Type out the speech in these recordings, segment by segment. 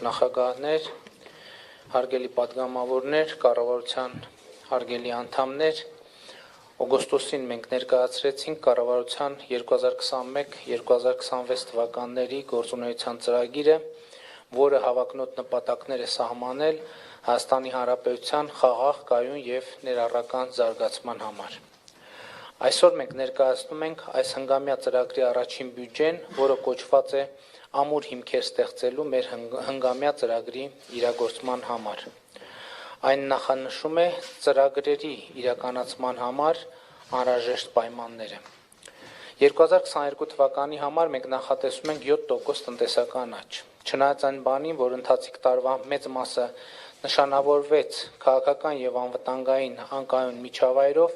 նախագահներ, հարգելի պատգամավորներ, կառավարության հարգելի անդամներ, օգոստոսին մենք ներկայացրեցինք կառավարության 2021-2026 թվականների գործունեության ծրագիրը, որը հավակնոտ նպատակներ է սահմանել Հայաստանի Հանրապետության խաղաղ, կայուն եւ ներառական զարգացման համար։ Այսօր մենք ներկայացնում ենք այս հնգամյա ծրագրի առաջին բյուջեն, որը կոչված է ամուր հիմքեր ստեղծելու մեր հնգամյա ծրագրի իրագործման համար։ Այն նախանշում է ծրագրերի իրականացման համար անհրաժեշտ պայմանները։ 2022 թվականի համար մենք նախատեսում ենք 7% տնտեսական աճ։ Չնայած այն բանին, որ ընթացիկ տարվա մեծ մասը նշանավորվեց քաղաքական եւ անվտանգային անկայուն միջավայրով,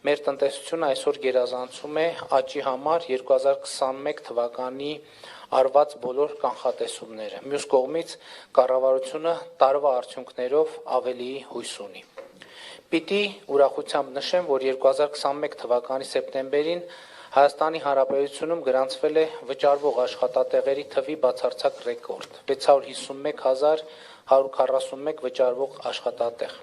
մեր տնտեսությունը այսօր գերազանցում է աճի համար 2021 թվականի արված բոլոր կանխատեսումները։ Մյուս կողմից կառավարությունը տարվա արդյունքներով ավելի հույս ունի։ Պիտի ուրախությամբ նշեմ, որ 2021 թվականի սեպտեմբերին Հայաստանի Հանրապետությունում գրանցվել է վճարվող աշխատատեղերի թվի բացարձակ ռեկորդ՝ 650,141 վճարվող աշխատատեղ։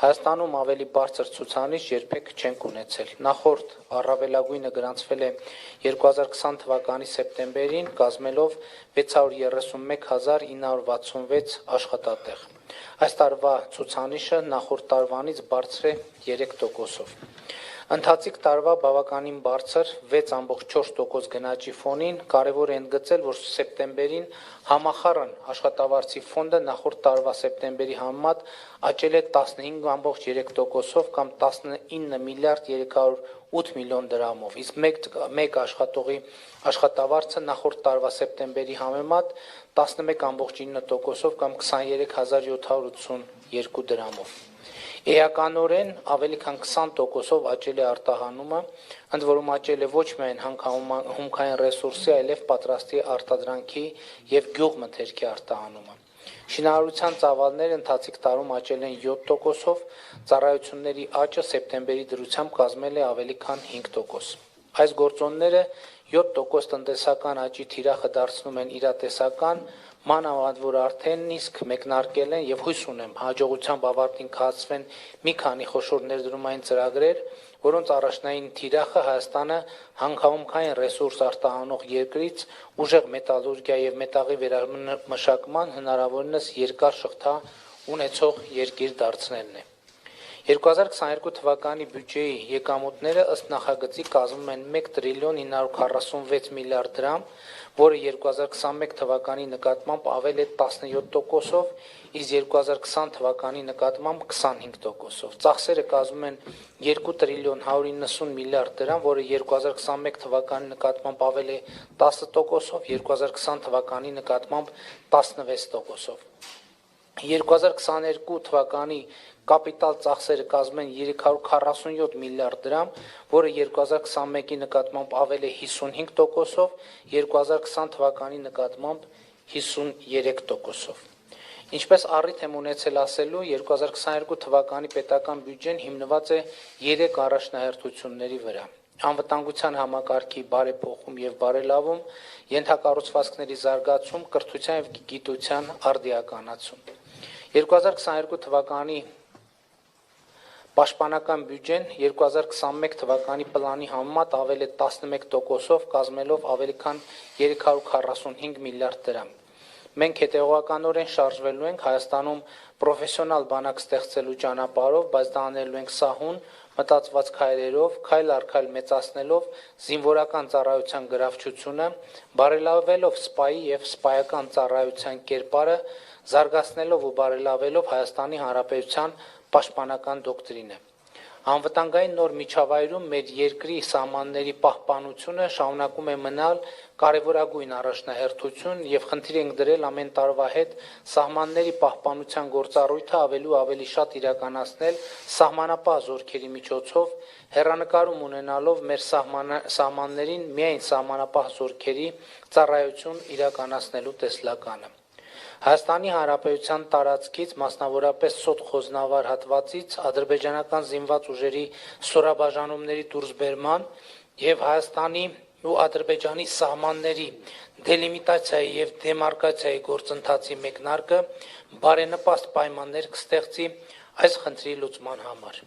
Հայաստանում ավելի բարձր ցուցանիշ երբեք չենք ունեցել։ Նախորդ առավելագույնը գրանցվել է 2020 թվականի սեպտեմբերին, կազմելով 631,966 աշխատատեղ։ Այս տարվա ցուցանիշը նախորդ տարվանից բարձր է 3%-ով։ Ընթացիկ տարվա բավականին բարձր 6.4% գնաճի ֆոնին կարևոր է ընդգծել, որ սեպտեմբերին համախառն աշխատավարձի ֆոնդը նախորդ տարվա սեպտեմբերի համեմատ աճել է 15.3%-ով կամ 19 միլիարդ 308 միլիոն դրամով, իսկ մեկ աշխատողի աշխատավարձը նախորդ տարվա սեպտեմբերի համեմատ 11.9%-ով կամ 23,782 դրամով։ Էականորեն ավելի քան 20%-ով աճել է արտահանումը, ընդ որում աճել է ոչ միայն հումքային ռեսուրսի, այլև պատրաստի արտադրանքի եւ գյուղմթերքի արտահանումը։ Շինարարության ծավալները ընթացիկ տարում աճել են 7%-ով, ծառայությունների աճը սեպտեմբերի դրությամբ կազմել է ավելի քան 5%։ Այս գործոնները 7% տնտեսական աճի թիրախը դարձնում են իրատեսական, մանավանդ որ արդեն իսկ մեկնարկել են եւ հույս ունեմ հաջողությամբ ավարտին կհասցվեն մի քանի խոշոր ներդրումային ծրագրեր, որոնց առաջնային թիրախը Հայաստանը հանքահումքային ռեսուրս արտահանող երկրից ուժեղ մետալուրգիա եւ մետաղի վերամշակման հնարավորինս երկար շղթա ունեցող երկիր դարձնելն է։ 2022 թվականի բյուջեի եկամուտները ըստ նախագծի կազմում են 1 տրիլիոն 946 միլիարդ դրամ, որը 2021 թվականի նկատմամբ ավել է 17%-ով, իսկ 2020 թվականի նկատմամբ 25%-ով։ Ծախսերը կազմում են 2 տրիլիոն 190 միլիարդ դրամ, որը 2021 թվականի նկատմամբ ավել է 10%-ով, 2020 թվականի նկատմամբ 16%-ով։ 2022 թվականի կապիտալ ծախսերը կազմում են 347 միլիարդ դրամ, որը 2021-ի նկատմամբ ավել է 55%-ով, 2020 թվականի նկատմամբ 53%-ով։ Ինչպես առիթ եմ ունեցել ասելու, 2022 թվականի պետական բյուջեն հիմնված է 3 առաջնահերթությունների վրա. անվտանգության համակարգի բարեփոխում եւ բարելավում, ենթակառուցվածքների զարգացում, կրթության եւ գիտության արդիականացում։ 2022 թվականի Պաշտպանական բյուջեն 2021 թվականի պլանի համեմատ ավել է 11%-ով, կազմելով ավելի քան 345 միլիարդ դրամ։ Մենք հետևողականորեն շարժվելու ենք Հայաստանում պրոֆեսիոնալ բանակ ստեղծելու ճանապարհով, բայց դա անելու ենք սահուն, մտածված քայլերով, քայլ առ քայլ մեծացնելով զինվորական ծառայության գրավչությունը, բարելավելով սպայի եւ սպայական ծառայության կերպարը, զարգացնելով ու բարելավելով Հայաստանի Հանրապետության պաշտպանական դոկտրինը։ Անվտանգային նոր միջավայրում մեր երկրի սահմանների պահպանությունը շարունակում է մնալ կարևորագույն առաջնահերթություն եւ խնդիր ենք դրել ամեն տարվա հետ սահմանների պահպանության գործառույթը ավելի ու ավելի շատ իրականացնել սահմանապահ զորքերի միջոցով, հեռանկարում ունենալով մեր սահմաններին միայն սահմանապահ զորքերի ծառայություն իրականացնելու տեսլականը։ Հայաստանի Հանրապետության տարածքից, մասնավորապես Սոտ Խոզնավար հատվածից ադրբեջանական զինված ուժերի ստորաբաժանումների դուրսբերման եւ Հայաստանի ու Ադրբեջանի սահմանների դելիմիտացիայի եւ դեմարկացիայի գործընթացի մեկնարկը բարենպաստ պայմաններ կստեղծի այս խնդրի լուծման համար։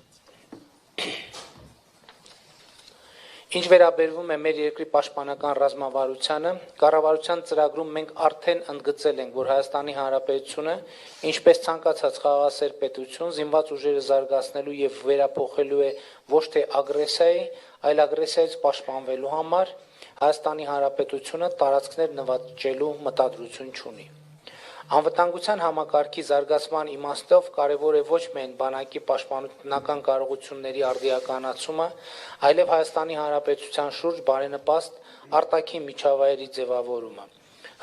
Ինչ վերաբերվում է մեր երկրի պաշտպանական ռազմավարությանը, կառավարության ծրագրում մենք արդեն ընդգծել ենք, որ Հայաստանի Հանրապետությունը, ինչպես ցանկացած խաղաղասեր պետություն, զինված ուժերը զարգացնելու եւ վերափոխելու է ոչ թե ագրեսիայի, այլ ագրեսիայից պաշտպանվելու համար Հայաստանի Հանրապետությունը տարածքներ նվաճելու մտադրություն չունի։ Անվտանգության համակարգի զարգացման իմաստով կարևոր է ոչ միայն բանակի պաշտպանության կարողությունների արդիականացումը, այլև Հայաստանի Հանրապետության շուրջ բարենպաստ արտաքին միջավայրի ձևավորումը։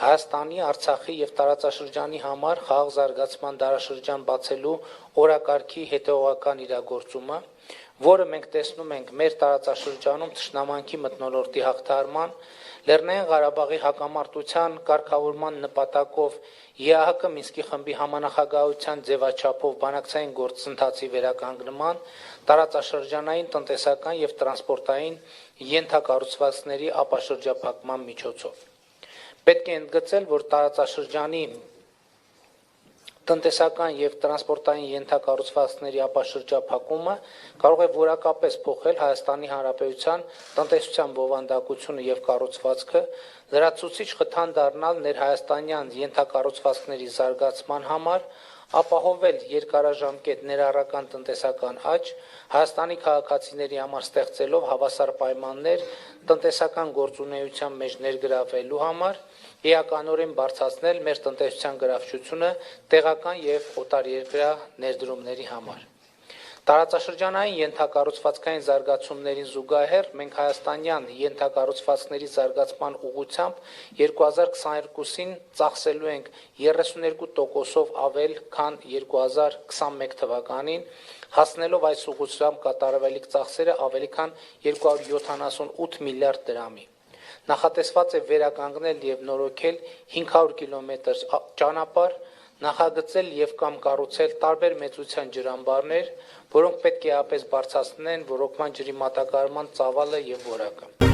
Հայաստանի, Արցախի եւ տարածաշրջանի համար խաղաղ զարգացման դարաշրջան բացելու օրակարգի հետեւողական իրագործումը, որը մենք տեսնում ենք մեր տարածաշրջանում թշնամանքի մթնոլորտի հաղթահարման, Լեռնային Ղարաբաղի հակամարտության կարգավորման նպատակով ԵԱՀԿ Մինսկի խմբի համանախագահության ձևաչափով բանակցային գործընթացի վերականգնման, տարածաշրջանային տնտեսական եւ տրանսպորտային ենթակառուցվածքների ապաշրջափակման միջոցով։ Պետք է ընդգծել, որ տարածաշրջանի տնտեսական եւ տրանսպորտային ենթակառուցվածքների ապաշրջափակումը կարող է որակապես փոխել Հայաստանի Հանրապետության տնտեսության բովանդակությունը եւ կառուցվածքը, լրացուցիչ խթան դառնալ ներհայաստանյան ենթակառուցվածքների զարգացման համար, ապահովել երկարաժամկետ ներառական տնտեսական աճ, Հայաստանի քաղաքացիների համար ստեղծելով հավասար պայմաններ տնտեսական գործունեության մեջ ներգրավելու համար, էականորեն բարձրացնել մեր տնտեսության գրավչությունը տեղական եւ օտարերկրյա ներդրումների համար։ Տարածաշրջանային ենթակառուցվածքային զարգացումներին զուգահեռ մենք հայաստանյան ենթակառուցվածքների զարգացման ուղղությամբ 2022-ին ծախսելու ենք 32%-ով ավել, քան 2021 թվականին, հասնելով այս ուղղությամբ կատարվելիք ծախսերը ավելի քան 278 միլիարդ դրամի։ Նախատեսված է վերականգնել եւ նորոգել 500 կիլոմետր ճանապարհ, նախագծել եւ կամ կառուցել տարբեր մեծության ջրամբարներ, որոնք պետք է ապես բարձրացնեն ռոռոկման ջրի մատակարարման ծավալը եւ որակը։